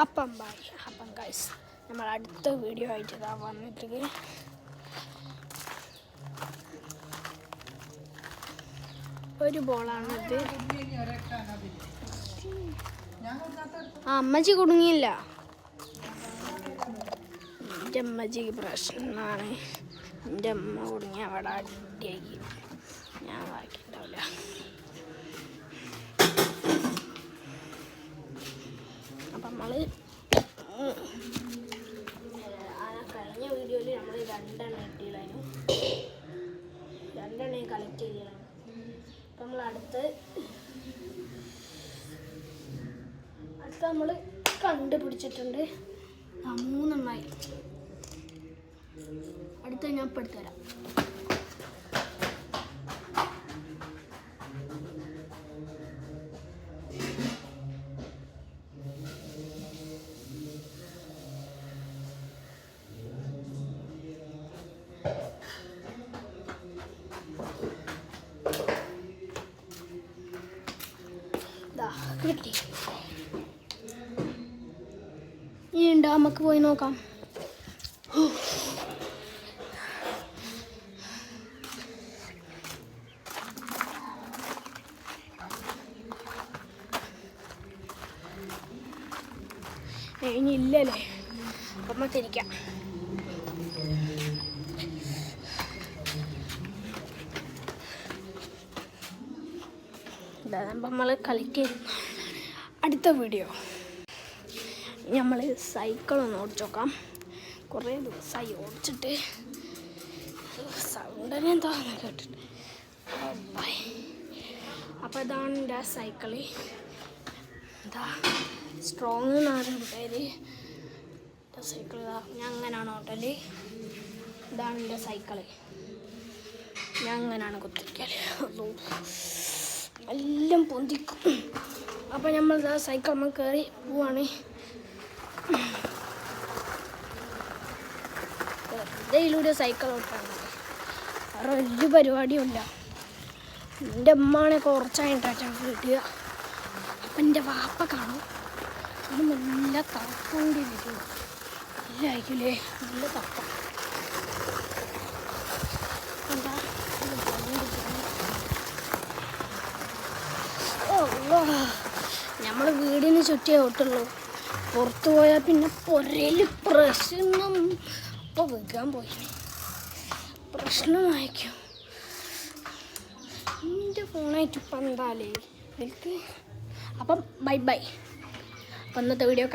അപ്പം ഗൈസ് നമ്മൾ അടുത്ത വീഡിയോ ആയിട്ട് ഇതാ വന്നിട്ട് ഒരു ബോളാണിത്. അമ്മച്ചി കുടുങ്ങിയില്ല. എൻ്റെ അമ്മച്ചിക്ക് പ്രശ്നമാണ്. എൻ്റെ അമ്മ കുടുങ്ങി അവിടെ അടിയാക്കി. ഞാൻ വായിക്കുന്നുണ്ടാവില്ല. അപ്പം നമ്മൾ കഴിഞ്ഞ വീഡിയോയിൽ നമ്മൾ 2 എണ്ണം കിട്ടിയില്ലായിരുന്നു. 2 എണ്ണം കളക്ട് ചെയ്യണം. അപ്പം നമ്മൾ അടുത്ത് നമ്മൾ കണ്ടുപിടിച്ചിട്ടുണ്ട്. 3 എണ്ണമായി. അടുത്ത ഞാൻ ഇപ്പം എടുത്തുതരാം. കിട്ടി. ഇനി ഉണ്ടോ? നമുക്ക് പോയി നോക്കാം. ഇനി ഇല്ലല്ലേ? അപ്പം നമുക്ക് ഇരിക്കാം. നമ്മൾ കളക്ട് ചെയ്ത് അടുത്ത വീഡിയോ നമ്മൾ സൈക്കിളൊന്ന് ഓടിച്ച് നോക്കാം. കുറേ ദിവസമായി ഓടിച്ചിട്ട് സൗണ്ടിനെ എന്താന്ന് കേട്ടിട്ട്. അപ്പോൾ ഇതാണ് എൻ്റെ സൈക്കിള്. എന്താ സ്ട്രോങ് എന്നാണ് പേര്. എൻ്റെ സൈക്കിൾ ഞാൻ അങ്ങനെയാണ് ഓട്ടല്. ഇതാണ് എൻ്റെ സൈക്കിള്. ഞാൻ അങ്ങനെയാണ് കുത്തിരിക്കൽ. എല്ലാം പൊന്തിക്കും. അപ്പോൾ നമ്മൾ സൈക്കിൾ നമ്മൾ കയറി പോവാണ്. വെറുതെ സൈക്കിൾ ഓട്ടാണ്. വേറെ വലിയ പരിപാടിയുമില്ല. എൻ്റെ അമ്മാണ് കുറച്ചായിട്ടാണ് കിട്ടുക. അപ്പം എൻ്റെ വാപ്പ കാണും. അത് നല്ല തപ്പണ്ടി വരും. നല്ല ആയിരിക്കില്ലേ? നല്ല തപ്പം. എന്താ നമ്മൾ വീടിന് ചുറ്റിയേ ഓട്ടുള്ളൂ. പുറത്തു പോയാൽ പിന്നെ പൊരയിൽ പ്രശ്നം. ഇപ്പോൾ വെക്കാൻ പോയി പ്രശ്നമായിരിക്കും. എൻ്റെ ഫോണായിട്ട് ഇപ്പം എന്താലേ എനിക്ക്. അപ്പം ബൈ. അപ്പം ഇന്നത്തെ വീഡിയോ